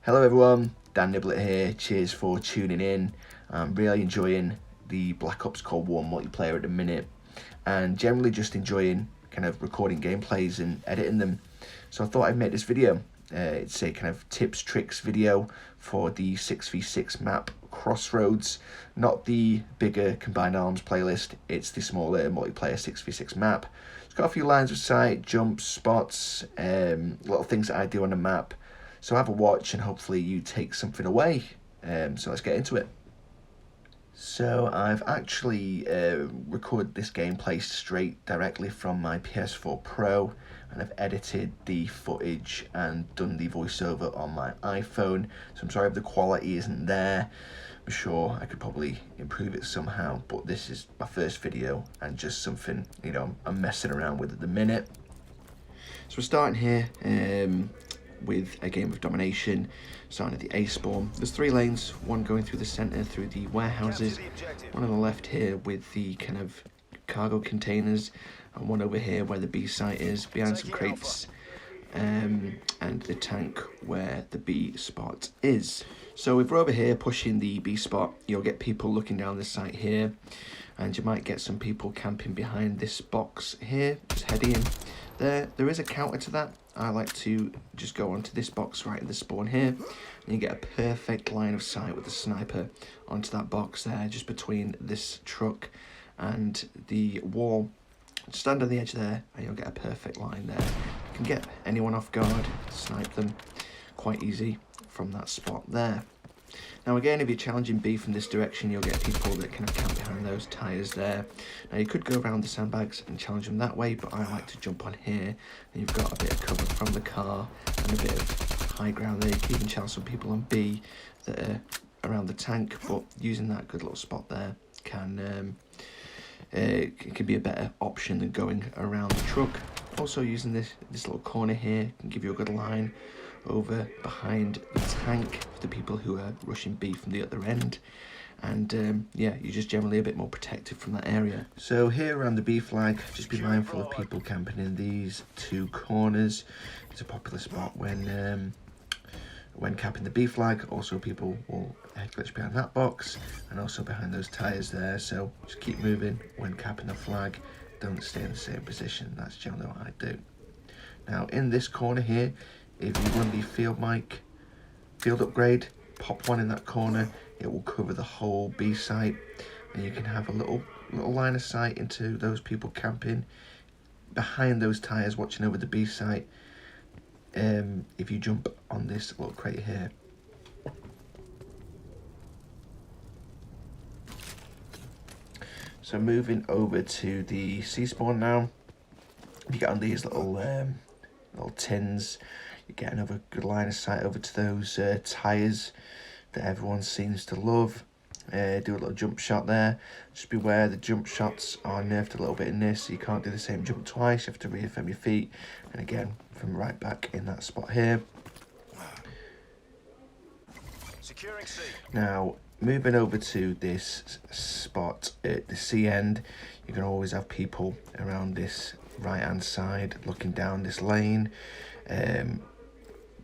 Hello everyone, Dan Niblet here. Cheers for tuning in. I'm really enjoying the Black Ops Cold War multiplayer at the minute, and generally just enjoying kind of recording gameplays and editing them. So I thought I'd make this video. It's a kind of tips, tricks video for the 6v6 map Crossroads, not the bigger Combined Arms playlist. It's the smaller multiplayer 6v6 map. It's got a few lines of sight, jumps, spots, little things that I do on the map. So have a watch and hopefully you take something away. So let's get into it. So I've actually recorded this gameplay straight directly from my PS4 Pro, and I've edited the footage and done the voiceover on my iPhone. So I'm sorry if the quality isn't there. I'm sure I could probably improve it somehow, but this is my first video and just something, I'm messing around with at the minute. So we're starting here with a game of domination, starting at the A spawn. There's 3 lanes, one going through the centre through the warehouses, one on the left here with the kind of cargo containers, and one over here where the B site is, behind some crates, and the tank where the B spot is. So if we're over here pushing the B spot, you'll get people looking down the site here, and you might get some people camping behind this box here, just heading in. There is a counter to that. I like to just go onto this box right at the spawn here, and you get a perfect line of sight with the sniper onto that box there, just between this truck and the wall. Stand on the edge there and you'll get a perfect line there. You can get anyone off guard, snipe them quite easy from that spot there. Now again, if you're challenging B from this direction, you'll get people that kind of camp behind those tyres there. Now you could go around the sandbags and challenge them that way, but I like to jump on here, and you've got a bit of cover from the car and a bit of high ground there. You can even challenge some people on B that are around the tank, but using that good little spot there can it can be a better option than going around the truck. Also using this little corner here can give you a good line over behind the tank for the people who are rushing B from the other end, and yeah, you're just generally a bit more protected from that area. So here around the B flag, just be mindful of people camping in these 2 corners. It's a popular spot when capping the B flag. Also people will head glitch behind that box and also behind those tyres there, so just keep moving when capping the flag. Don't stay in the same position. That's generally what I do. Now in this corner here, if you run the field upgrade, pop one in that corner, it will cover the whole B site, and you can have a little line of sight into those people camping behind those tyres watching over the B site. If you jump on this little crate here. So moving over to the C spawn now, if you get on these little tins, you get another good line of sight over to those tyres that everyone seems to love. Do a little jump shot there. Just beware, the jump shots are nerfed a little bit in this, so you can't do the same jump twice. You have to reaffirm your feet, and again from right back in that spot here. Securing C. Now moving over to this spot at the C end, you can always have people around this right hand side looking down this lane,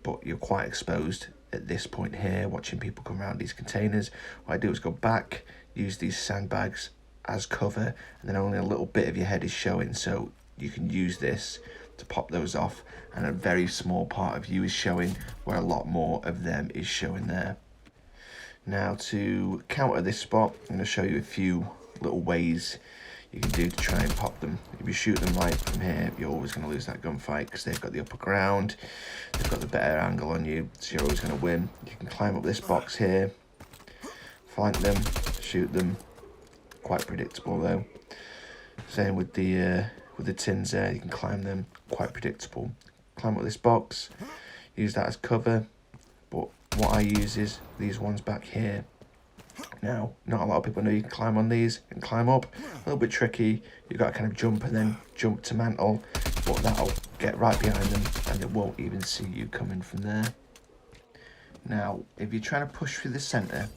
but you're quite exposed at this point here, watching people come around these containers. What I do is go back, use these sandbags as cover, and then only a little bit of your head is showing, so you can use this to pop those off, and a very small part of you is showing where a lot more of them is showing there. Now to counter this spot, I'm going to show you a few little ways you can do to try and pop them. If you shoot them right from here, you're always going to lose that gunfight because they've got the upper ground, they've got the better angle on you, so you're always going to win. You can climb up this box here, flank them, shoot them. Quite predictable though. Same with the tins there, you can climb them, quite predictable. Climb up this box, use that as cover, but what I use is these ones back here. Now, not a lot of people know you can climb on these and climb up. A little bit tricky. You've got to kind of jump and then jump to mantle, but that'll get right behind them and they won't even see you coming from there. Now, if you're trying to push through the centre,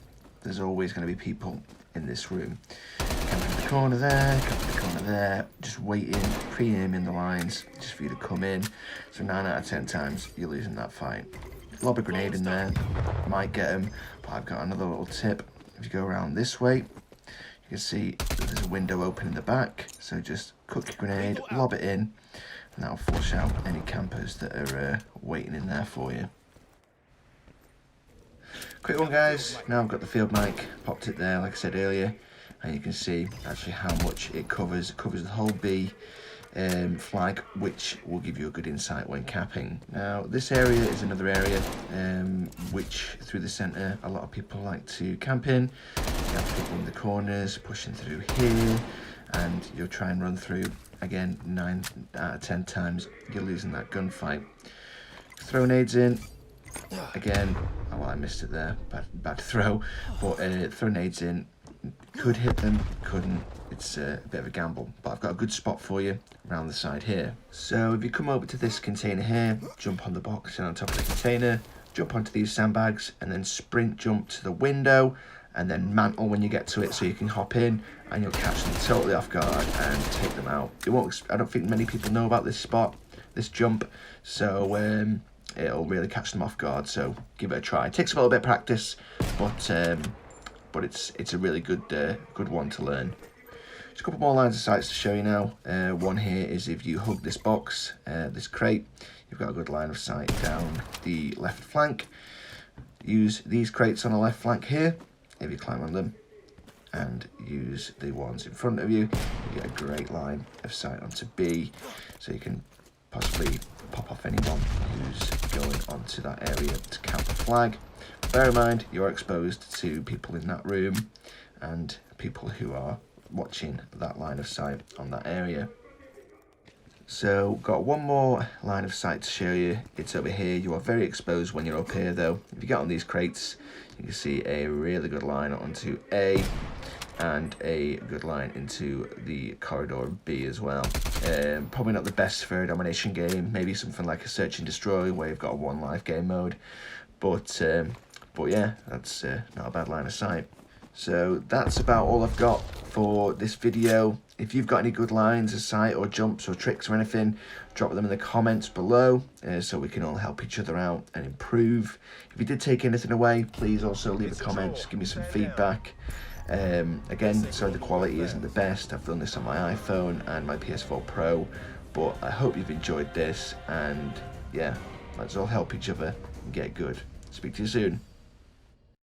there's always going to be people in this room. Come in the corner there, come in the corner there, just waiting, pre-aiming the lines just for you to come in. So 9 out of 10 times, you're losing that fight. lob a grenade in there, might get them. But I've got another little tip. If you go around this way, you can see that there's a window open in the back. So just cook your grenade, lob it in, and that'll force out any campers that are waiting in there for you. Quick one, guys. Now I've got the field mic, popped it there like I said earlier, and you can see actually how much it covers. It covers the whole B flag, which will give you a good insight when capping. Now this area is another area which through the centre a lot of people like to camp in. You have people in the corners pushing through here, and you'll try and run through. Again, 9 out of 10 times you're losing that gunfight. Throw nades in. Again, oh, well, I missed it there, bad throw, but throw nades in, could hit them, couldn't. It's a bit of a gamble, but I've got a good spot for you around the side here. So if you come over to this container here, jump on the box and on top of the container, jump onto these sandbags, and then sprint jump to the window, and then mantle when you get to it so you can hop in, and you'll catch them totally off guard and take them out. It won't. I don't think many people know about this spot, this jump, so it'll really catch them off guard. So give it a try. It takes a little bit of practice, but it's a really good one to learn. Just a couple more lines of sights to show you now. One here is if you hug this box, this crate, you've got a good line of sight down the left flank. Use these crates on the left flank here. If you climb on them and use the ones in front of you, you get a great line of sight onto B, so you can possibly pop off anyone who's going onto that area to camp the flag. Bear in mind, you're exposed to people in that room and people who are watching that line of sight on that area. So got one more line of sight to show you. It's over here. You are very exposed when you're up here though. If you get on these crates, you can see a really good line onto A and a good line into the corridor B as well. Probably not the best for a domination game, maybe something like a search and destroy where you've got a one life game mode, but yeah, that's not a bad line of sight. So that's about all I've got for this video. If you've got any good lines of sight or jumps or tricks or anything, drop them in the comments below so we can all help each other out and improve. If you did take anything away, please also leave a comment, just give me some feedback. Again, sorry the quality isn't the best. I've done this on my iPhone and my PS4 Pro, but I hope you've enjoyed this, and yeah, let's all help each other and get good. Speak to you soon.